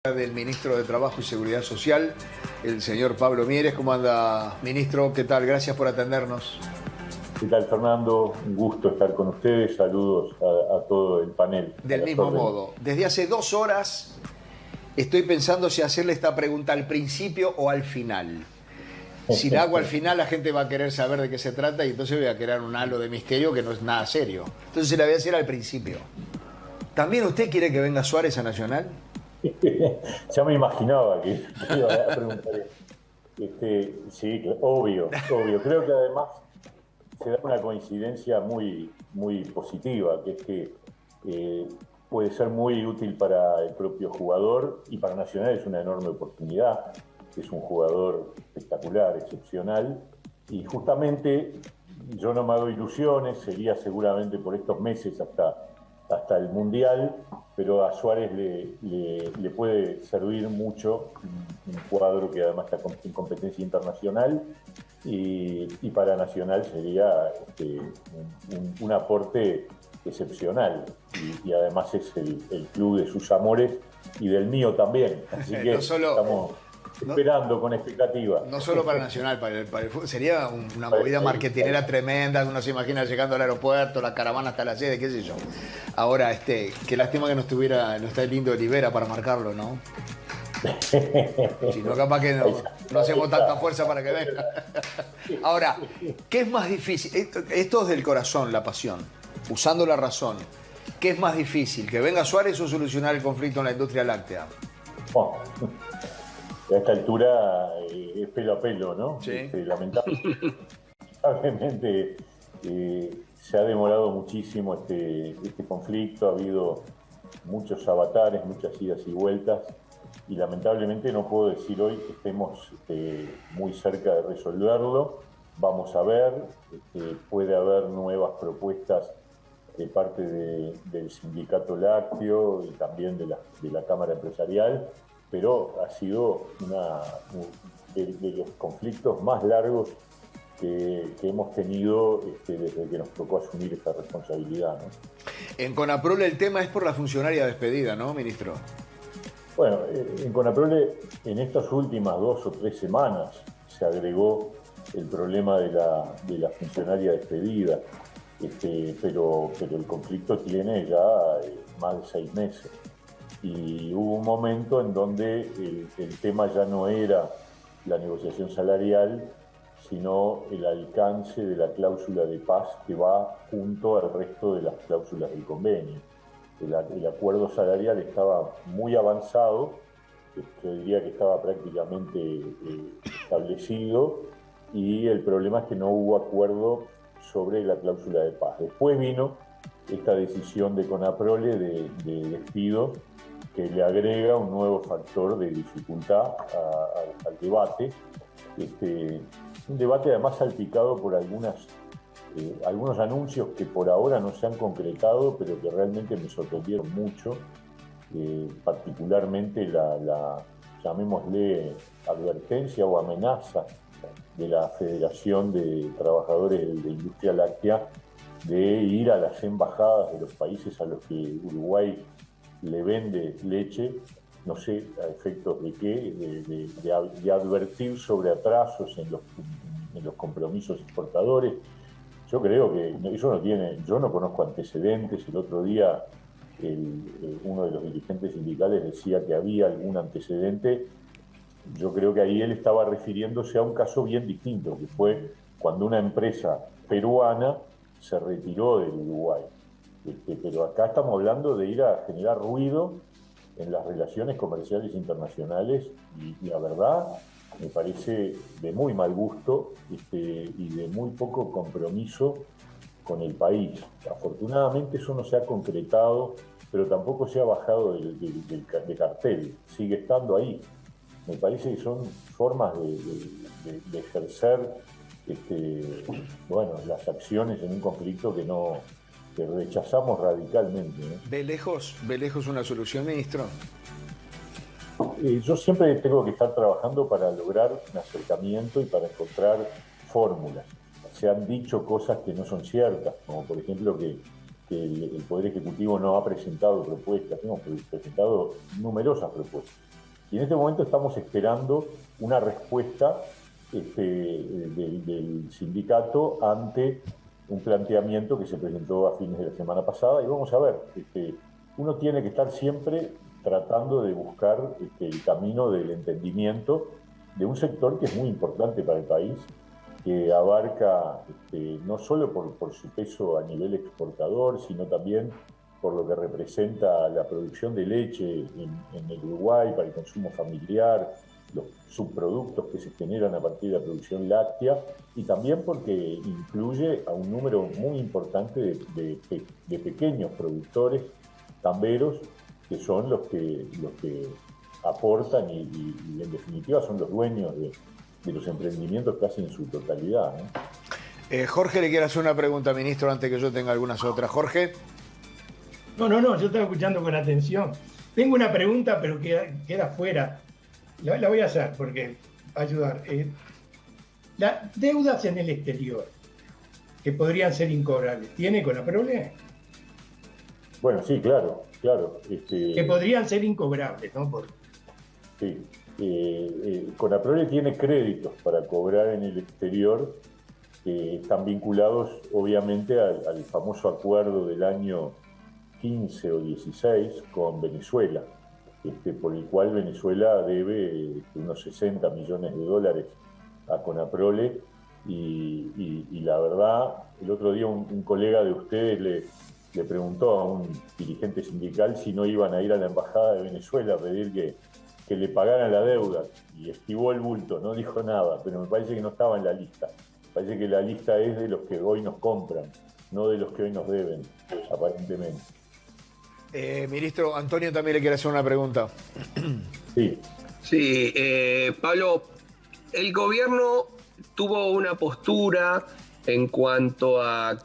Del ministro de Trabajo y Seguridad Social, el señor Pablo Mieres. ¿Cómo anda, ministro? ¿Qué tal? Gracias por atendernos. ¿Qué tal, Fernando? Un gusto estar con ustedes. Saludos a todo el panel. Del mismo modo, desde hace 2 horas estoy pensando si hacerle esta pregunta al principio o al final. Si la hago al final, la gente va a querer saber de qué se trata y entonces voy a crear un halo de misterio que no es nada serio. Entonces se la voy a hacer al principio. ¿También usted quiere que venga Suárez a Nacional? Ya me imaginaba que iba a preguntar eso. Sí, obvio. Creo que además se da una coincidencia muy positiva, que es que puede ser muy útil para el propio jugador y para Nacional es una enorme oportunidad. Es un jugador espectacular, excepcional, y justamente yo no me hago ilusiones, sería seguramente por estos meses hasta el Mundial, pero a Suárez le puede servir mucho un cuadro que además está en competencia internacional y para Nacional sería un aporte excepcional y además es el club de sus amores y del mío también, así que estamos esperando con expectativa. No solo para Nacional, para el fútbol. Sería una movida marketinera tremenda. Uno se imagina llegando al aeropuerto, la caravana hasta la sede, qué sé yo. Ahora, qué lástima que no está el lindo Olivera para marcarlo, ¿no? Si no, capaz que no hacemos tanta fuerza para que venga. Ahora, ¿qué es más difícil? Esto es del corazón, la pasión, usando la razón. ¿Qué es más difícil? ¿Que venga Suárez o solucionar el conflicto en la industria láctea? Bueno, a esta altura es pelo a pelo, ¿no? Sí. Lamentablemente se ha demorado muchísimo este conflicto, ha habido muchos avatares, muchas idas y vueltas, y lamentablemente no puedo decir hoy que estemos muy cerca de resolverlo. Vamos a ver, puede haber nuevas propuestas de parte del sindicato lácteo y también de la Cámara Empresarial, pero ha sido de los conflictos más largos que hemos tenido desde que nos tocó asumir esta responsabilidad, ¿no? En Conaprole el tema es por la funcionaria despedida, ¿no, ministro? Bueno, en Conaprole en estas últimas 2 o 3 semanas se agregó el problema de la funcionaria despedida, pero el conflicto tiene ya más de 6 meses. Y hubo un momento en donde el tema ya no era la negociación salarial, sino el alcance de la cláusula de paz que va junto al resto de las cláusulas del convenio. El acuerdo salarial estaba muy avanzado, yo diría que estaba prácticamente establecido, y el problema es que no hubo acuerdo sobre la cláusula de paz. Después vino esta decisión de Conaprole de despido, que le agrega un nuevo factor de dificultad al debate. Un debate además salpicado por algunos anuncios que por ahora no se han concretado, pero que realmente me sorprendieron mucho, particularmente llamémosle advertencia o amenaza de la Federación de Trabajadores de Industria Láctea de ir a las embajadas de los países a los que Uruguay le vende leche, no sé a efectos de qué, de advertir sobre atrasos en los compromisos exportadores. Yo creo que eso no tiene, yo no conozco antecedentes. El otro día uno de los dirigentes sindicales decía que había algún antecedente. Yo creo que ahí él estaba refiriéndose a un caso bien distinto, que fue cuando una empresa peruana se retiró del Uruguay. Pero acá estamos hablando de ir a generar ruido en las relaciones comerciales internacionales y la verdad me parece de muy mal gusto y de muy poco compromiso con el país. Afortunadamente eso no se ha concretado, pero tampoco se ha bajado de cartel, sigue estando ahí. Me parece que son formas de ejercer las acciones en un conflicto que rechazamos radicalmente, ¿no? ¿Ve lejos una solución, ministro? Yo siempre tengo que estar trabajando para lograr un acercamiento y para encontrar fórmulas. Se han dicho cosas que no son ciertas, como por ejemplo que el Poder Ejecutivo no ha presentado propuestas. Hemos presentado numerosas propuestas. Y en este momento estamos esperando una respuesta del sindicato ante un planteamiento que se presentó a fines de la semana pasada. Y vamos a ver, uno tiene que estar siempre tratando de buscar el camino del entendimiento de un sector que es muy importante para el país, que abarca no solo por su peso a nivel exportador, sino también por lo que representa la producción de leche en el Uruguay para el consumo familiar, los subproductos que se generan a partir de la producción láctea, y también porque incluye a un número muy importante de pequeños productores tamberos, que son los que aportan y en definitiva son los dueños de los emprendimientos casi en su totalidad, ¿no? Jorge le quiere hacer una pregunta, ministro, antes que yo tenga algunas otras. Jorge. No, yo estaba escuchando con atención. Tengo una pregunta, pero queda fuera. La voy a hacer porque va a ayudar. Las deudas en el exterior, que podrían ser incobrables, ¿tiene Conaprole? Bueno, sí, claro. Que podrían ser incobrables, ¿no? Sí. Conaprole tiene créditos para cobrar en el exterior que están vinculados obviamente al famoso acuerdo del año 15 o 16 con Venezuela, por el cual Venezuela debe unos 60 millones de dólares a Conaprole, y la verdad, el otro día un colega de ustedes le preguntó a un dirigente sindical si no iban a ir a la embajada de Venezuela a pedir que le pagaran la deuda, y esquivó el bulto, no dijo nada, pero me parece que no estaba en la lista. Parece que la lista es de los que hoy nos compran, no de los que hoy nos deben, aparentemente. Ministro, Antonio también le quiere hacer una pregunta. Sí, Pablo, el gobierno tuvo una postura en cuanto a,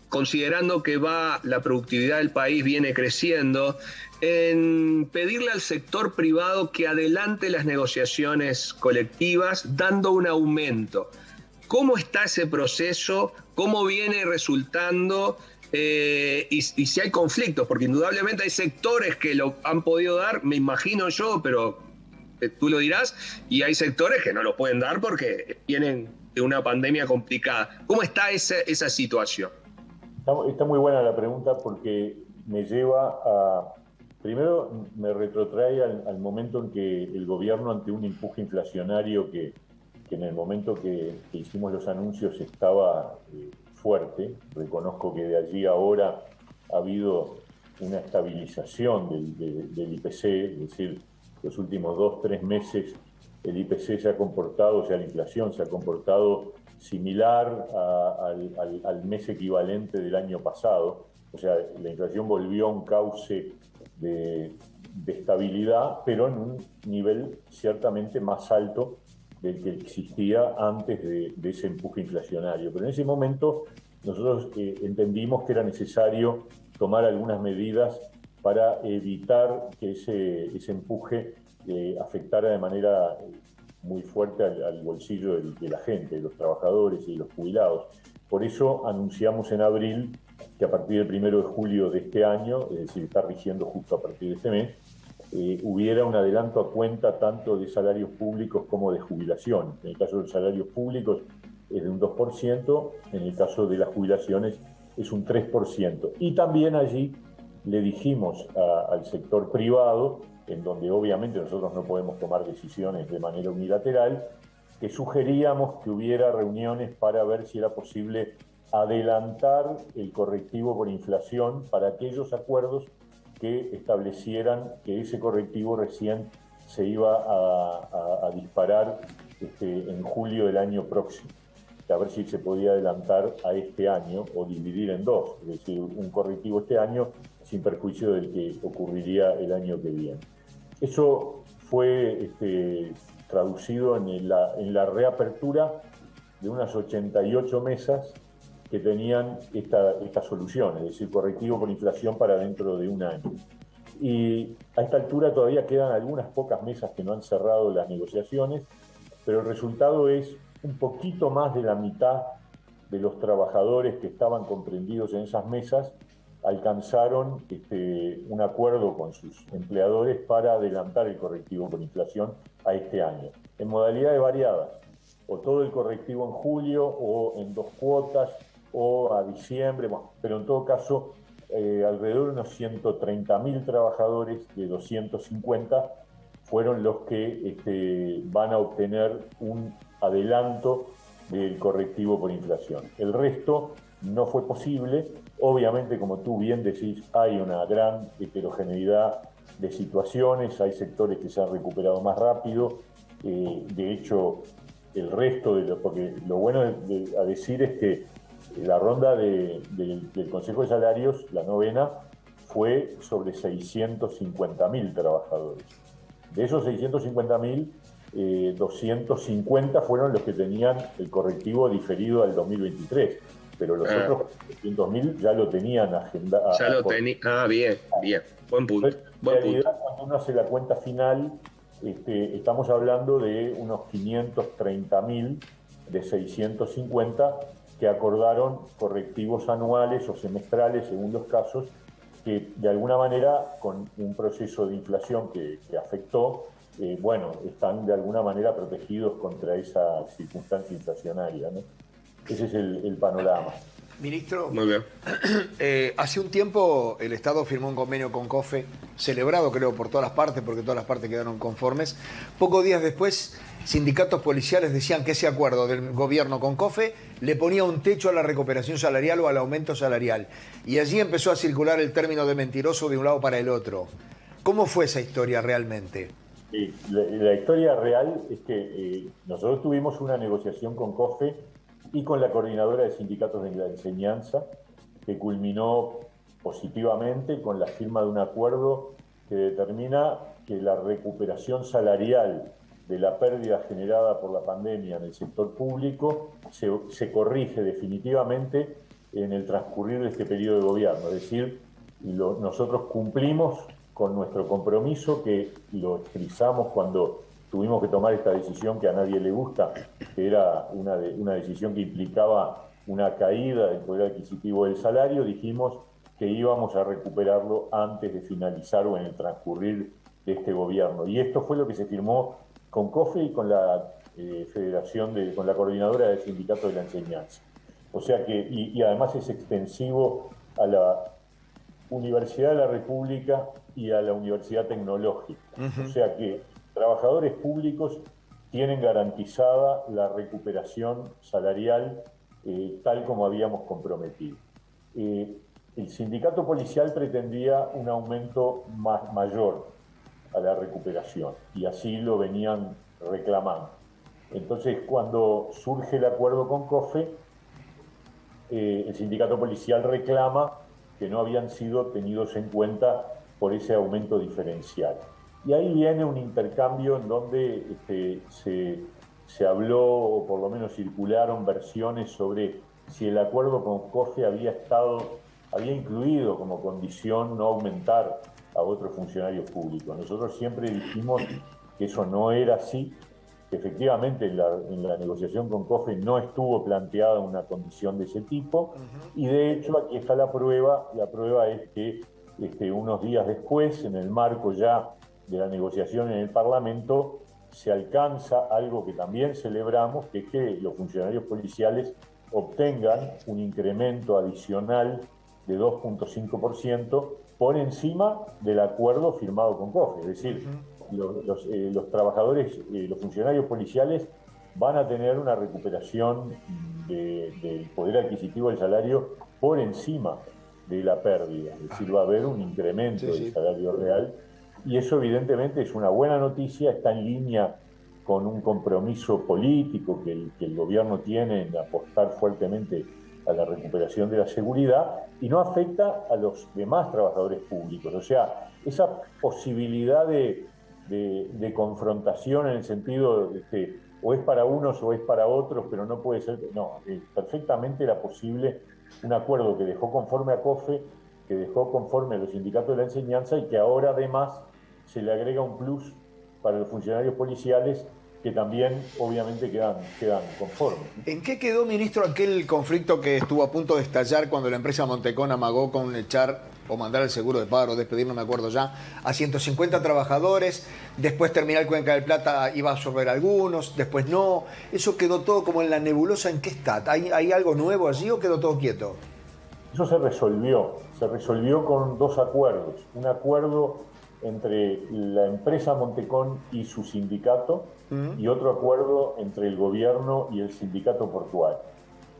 considerando que la productividad del país viene creciendo, en pedirle al sector privado que adelante las negociaciones colectivas dando un aumento. ¿Cómo está ese proceso? ¿Cómo viene resultando? Y si hay conflictos, porque indudablemente hay sectores que lo han podido dar, me imagino yo, pero tú lo dirás, y hay sectores que no lo pueden dar porque vienen de una pandemia complicada. ¿Cómo está esa situación? Está muy buena la pregunta porque me lleva a... Primero, me retrotrae al momento en que el gobierno, ante un empuje inflacionario que en el momento que hicimos los anuncios estaba fuerte. Reconozco que de allí a ahora ha habido una estabilización del IPC, es decir, los últimos 2-3 meses el IPC se ha comportado, o sea, la inflación se ha comportado similar al mes equivalente del año pasado. O sea, la inflación volvió a un cauce de estabilidad, pero en un nivel ciertamente más alto del que existía antes de ese empuje inflacionario. Pero en ese momento nosotros entendimos que era necesario tomar algunas medidas para evitar que ese empuje afectara de manera muy fuerte al bolsillo de la gente, de los trabajadores y de los jubilados. Por eso anunciamos en abril que a partir del 1 de julio de este año, es decir, está rigiendo justo a partir de este mes, hubiera un adelanto a cuenta tanto de salarios públicos como de jubilación. En el caso de los salarios públicos es de un 2%, en el caso de las jubilaciones es un 3%. Y también allí le dijimos al sector privado, en donde obviamente nosotros no podemos tomar decisiones de manera unilateral, que sugeríamos que hubiera reuniones para ver si era posible adelantar el correctivo por inflación para aquellos acuerdos que establecieran que ese correctivo recién se iba a disparar en julio del año próximo. A ver si se podía adelantar a este año o dividir en dos, es decir, un correctivo este año sin perjuicio del que ocurriría el año que viene. Eso fue traducido en la reapertura de unas 88 mesas que tenían esta solución, es decir, correctivo por inflación para dentro de un año. Y a esta altura todavía quedan algunas pocas mesas que no han cerrado las negociaciones, pero el resultado es un poquito más de la mitad de los trabajadores que estaban comprendidos en esas mesas alcanzaron un acuerdo con sus empleadores para adelantar el correctivo por inflación a este año, en modalidades variadas, o todo el correctivo en julio, o en 2 cuotas, o a diciembre, bueno, pero en todo caso, alrededor de unos 130.000 trabajadores de 250 fueron los que van a obtener un adelanto del correctivo por inflación. El resto no fue posible. Obviamente, como tú bien decís, hay una gran heterogeneidad de situaciones, hay sectores que se han recuperado más rápido. De hecho, el resto porque lo bueno a decir es que la ronda del Consejo de Salarios, la novena, fue sobre 650.000 trabajadores. De esos 650.000, 250 fueron los que tenían el correctivo diferido al 2023, pero los otros 200.000 ya lo tenían agendado. Ya lo tenían. Bien, buen punto. En realidad, cuando uno hace la cuenta final, estamos hablando de unos 530.000 de 650 que acordaron correctivos anuales o semestrales, según los casos, que de alguna manera, con un proceso de inflación que afectó, están de alguna manera protegidos contra esa circunstancia inflacionaria, ¿no? Ese es el panorama. Ministro, muy bien. Hace un tiempo el Estado firmó un convenio con COFE, celebrado creo por todas las partes, porque todas las partes quedaron conformes. Pocos días después, sindicatos policiales decían que ese acuerdo del gobierno con COFE le ponía un techo a la recuperación salarial o al aumento salarial. Y allí empezó a circular el término de mentiroso de un lado para el otro. ¿Cómo fue esa historia realmente? La historia real es que nosotros tuvimos una negociación con COFE y con la Coordinadora de Sindicatos de la Enseñanza, que culminó positivamente con la firma de un acuerdo que determina que la recuperación salarial de la pérdida generada por la pandemia en el sector público se corrige definitivamente en el transcurrir de este periodo de gobierno. Es decir, nosotros cumplimos con nuestro compromiso, que lo expresamos cuando tuvimos que tomar esta decisión que a nadie le gusta, que era una decisión que implicaba una caída del poder adquisitivo del salario. Dijimos que íbamos a recuperarlo antes de finalizar o en el transcurrir de este gobierno. Y esto fue lo que se firmó con COFE y con la con la Coordinadora del Sindicato de la Enseñanza. O sea que, y además es extensivo a la Universidad de la República y a la Universidad Tecnológica. O sea que trabajadores públicos tienen garantizada la recuperación salarial tal como habíamos comprometido. El sindicato policial pretendía un aumento mayor a la recuperación y así lo venían reclamando. Entonces, cuando surge el acuerdo con COFE, el sindicato policial reclama que no habían sido tenidos en cuenta por ese aumento diferencial. Y ahí viene un intercambio en donde se habló, o por lo menos circularon versiones sobre si el acuerdo con COFE había incluido como condición no aumentar a otros funcionarios públicos. Nosotros siempre dijimos que eso no era así, que efectivamente en la negociación con COFE no estuvo planteada una condición de ese tipo, y de hecho aquí está la prueba es que unos días después, en el marco ya de la negociación en el Parlamento, se alcanza algo que también celebramos, que es que los funcionarios policiales obtengan un incremento adicional de 2.5% por encima del acuerdo firmado con COFE. Es decir, los trabajadores, los funcionarios policiales van a tener una recuperación del poder adquisitivo del salario por encima de la pérdida. Es decir, va a haber un incremento del salario real, y eso evidentemente es una buena noticia, está en línea con un compromiso político que el gobierno tiene en apostar fuertemente a la recuperación de la seguridad, y no afecta a los demás trabajadores públicos. O sea, esa posibilidad de confrontación en el sentido de que o es para unos o es para otros, pero no puede ser, no, perfectamente era posible un acuerdo que dejó conforme a COFE, que dejó conforme a los sindicatos de la enseñanza, y que ahora además se le agrega un plus para los funcionarios policiales que también obviamente quedan conformes. ¿En qué quedó, ministro, aquel conflicto que estuvo a punto de estallar cuando la empresa Montecón amagó con echar o mandar el seguro de paro, despedir, no me acuerdo ya, a 150 trabajadores? Después Terminal Cuenca del Plata iba a absorber algunos, después no. Eso quedó todo como en la nebulosa. ¿En qué está? ¿Hay algo nuevo allí o quedó todo quieto? Eso se resolvió con dos acuerdos. Un acuerdo entre la empresa Montecón y su sindicato, y otro acuerdo entre el gobierno y el sindicato portuario.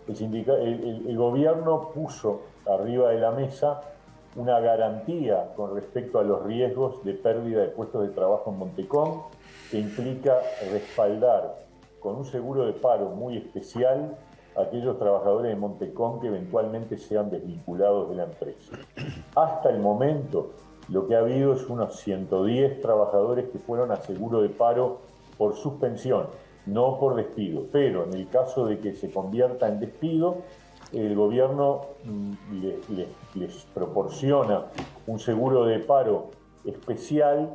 El gobierno puso arriba de la mesa una garantía con respecto a los riesgos de pérdida de puestos de trabajo en Montecón, que implica respaldar con un seguro de paro muy especial a aquellos trabajadores de Montecón que eventualmente sean desvinculados de la empresa. Hasta el momento, lo que ha habido es unos 110 trabajadores que fueron a seguro de paro por suspensión, no por despido. Pero en el caso de que se convierta en despido, el gobierno les proporciona un seguro de paro especial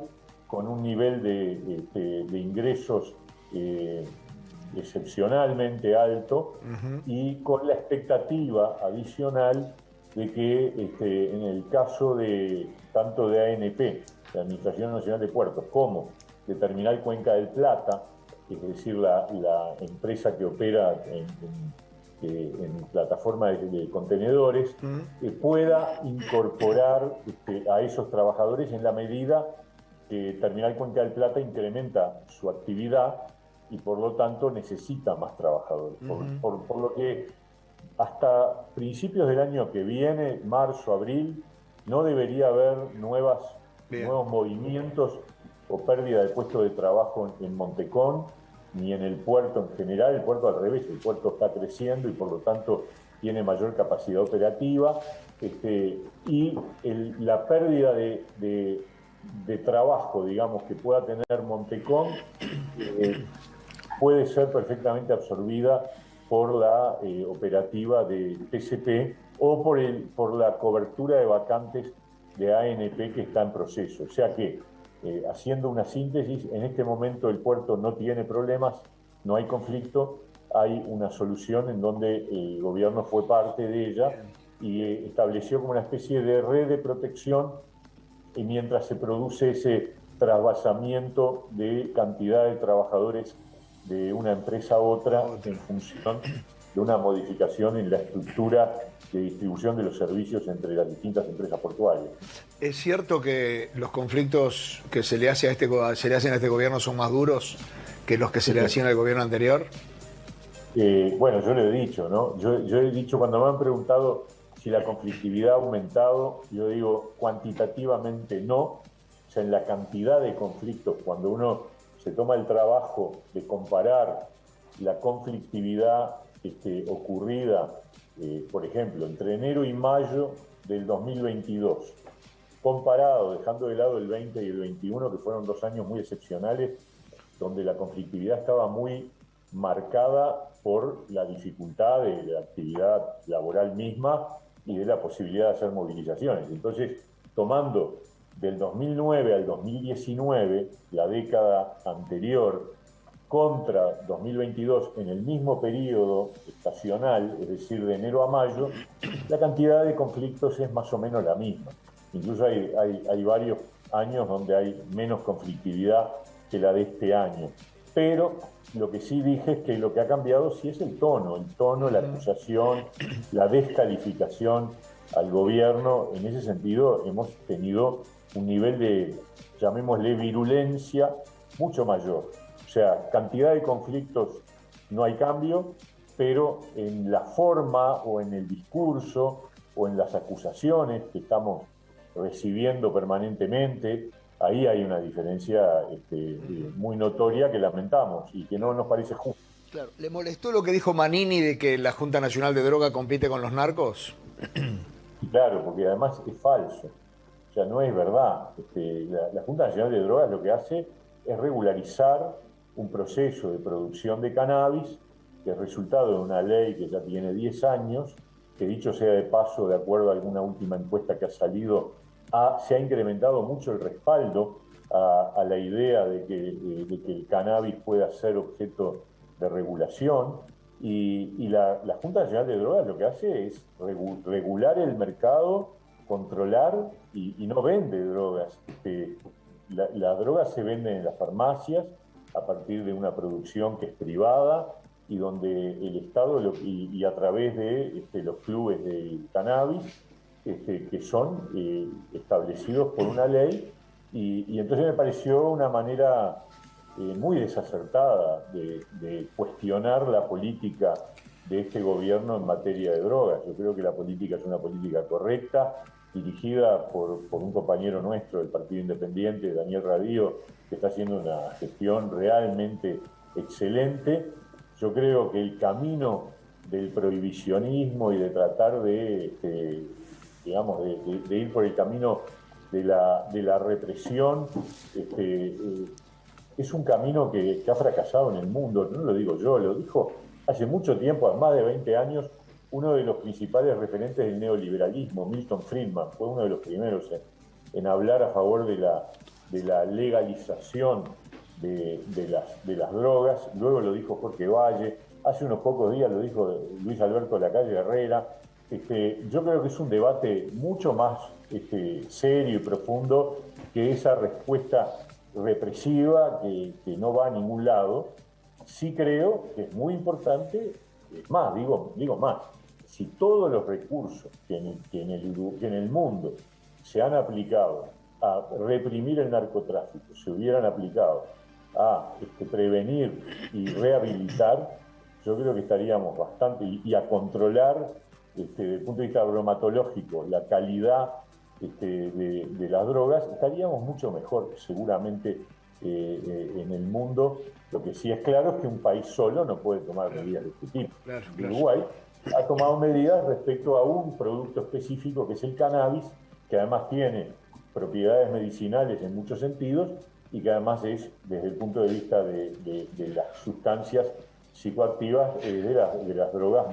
con un nivel de ingresos excepcionalmente alto, y con la expectativa adicional de que en el caso de tanto de ANP, la Administración Nacional de Puertos, como de Terminal Cuenca del Plata, es decir, la empresa que opera en plataforma de contenedores, pueda incorporar a esos trabajadores en la medida que Terminal Cuenca del Plata incrementa su actividad y por lo tanto necesita más trabajadores. Por lo que hasta principios del año que viene, marzo, abril, no debería haber nuevos movimientos o pérdida de puestos de trabajo en Montecón, ni en el puerto en general. El puerto al revés, el puerto está creciendo y por lo tanto tiene mayor capacidad operativa, y la pérdida de trabajo, digamos, que pueda tener Montecón puede ser perfectamente absorbida por la operativa de TCP o por la cobertura de vacantes de ANP que está en proceso. O sea que, haciendo una síntesis, en este momento el puerto no tiene problemas, no hay conflicto, hay una solución en donde el gobierno fue parte de ella y estableció como una especie de red de protección, y mientras se produce ese trasvasamiento de cantidad de trabajadores de una empresa a otra en función de una modificación en la estructura de distribución de los servicios entre las distintas empresas portuarias. ¿Es cierto que los conflictos que se le hacen a este gobierno son más duros que los que se le hacían al gobierno anterior? Bueno, yo lo he dicho, ¿no? Yo he dicho, cuando me han preguntado si la conflictividad ha aumentado, yo digo cuantitativamente no. O sea, en la cantidad de conflictos, cuando uno se toma el trabajo de comparar la conflictividad ocurrida, por ejemplo, entre enero y mayo del 2022, comparado, dejando de lado el 20 y el 21, que fueron 2 años muy excepcionales, donde la conflictividad estaba muy marcada por la dificultad de la actividad laboral misma y de la posibilidad de hacer movilizaciones. Entonces, tomando del 2009 al 2019, la década anterior, contra 2022 en el mismo periodo estacional, es decir, de enero a mayo, la cantidad de conflictos es más o menos la misma. Incluso hay varios años donde hay menos conflictividad que la de este año. Pero lo que sí dije es que lo que ha cambiado sí es el tono, la acusación, la descalificación al gobierno. En ese sentido hemos tenido un nivel de, llamémosle, virulencia mucho mayor. O sea, cantidad de conflictos no hay cambio, pero en la forma o en el discurso o en las acusaciones que estamos recibiendo permanentemente, ahí hay una diferencia muy notoria que lamentamos y que no nos parece justo. Claro. ¿Le molestó lo que dijo Manini de que la Junta Nacional de Droga compite con los narcos? Claro, porque además es falso. O sea, no es verdad. La Junta Nacional de Drogas lo que hace es regularizar un proceso de producción de cannabis que es resultado de una ley que ya tiene 10 años, que dicho sea de paso, de acuerdo a alguna última encuesta que ha salido, se ha incrementado mucho el respaldo a la idea de que el cannabis pueda ser objeto de regulación. Y la Junta Nacional de Drogas lo que hace es regular el mercado, controlar y no vende drogas. Las drogas se venden en las farmacias a partir de una producción que es privada y donde el Estado y a través de los clubes de cannabis que son establecidos por una ley y entonces me pareció una manera muy desacertada de cuestionar la política de este gobierno en materia de drogas. Yo creo que la política es una política correcta, dirigida por un compañero nuestro del Partido Independiente, Daniel Radío, que está haciendo una gestión realmente excelente. Yo creo que el camino del prohibicionismo y de tratar de ir por el camino de la represión, es un camino que ha fracasado en el mundo. No lo digo yo, lo dijo hace mucho tiempo, hace más de 20 años, uno de los principales referentes del neoliberalismo, Milton Friedman, fue uno de los primeros en hablar a favor de la legalización de las drogas. Luego lo dijo Jorge Valle, hace unos pocos días lo dijo Luis Alberto Lacalle Herrera. Yo creo que es un debate mucho más serio y profundo que esa respuesta represiva que no va a ningún lado. Sí creo que es muy importante, más, digo más, si todos los recursos que en el mundo se han aplicado a reprimir el narcotráfico, se hubieran aplicado a prevenir y rehabilitar, yo creo que estaríamos bastante, y a controlar desde el punto de vista bromatológico la calidad de las drogas, estaríamos mucho mejor seguramente en el mundo. Lo que sí es claro es que un país solo no puede tomar medidas de este tipo. Claro. Uruguay ha tomado medidas respecto a un producto específico que es el cannabis, que además tiene propiedades medicinales en muchos sentidos y que además es, desde el punto de vista de las sustancias psicoactivas, de las drogas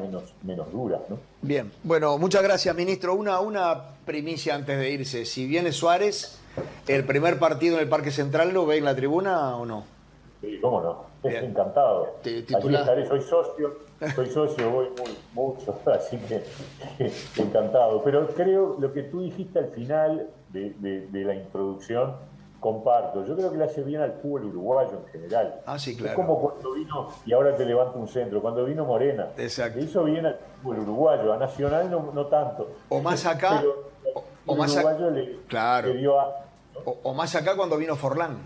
menos duras, ¿no? Bien, bueno, muchas gracias, ministro. Una primicia antes de irse. Si viene Suárez, ¿el primer partido en el Parque Central lo ve en la tribuna o no? Sí, cómo no. Bien. Encantado. Allí estaré, soy socio, voy mucho, así que encantado. Pero creo lo que tú dijiste al final de la introducción, comparto. Yo creo que le hace bien al fútbol uruguayo en general. Ah, sí, claro. Es como cuando vino, y ahora te levanto un centro, cuando vino Morena. Exacto. Le hizo bien al fútbol uruguayo, a Nacional no tanto. O más acá, pero o más uruguayo claro. le dio a... ¿no? O más acá cuando vino Forlán.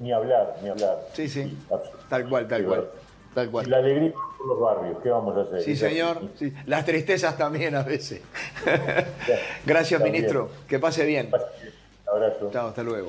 Ni hablar. Sí. Tal cual. Y la alegría por los barrios, ¿qué vamos a hacer? Sí, señor. Sí. Las tristezas también a veces. Gracias, también. ministro. Que pase bien. Abrazo. Chao, hasta luego.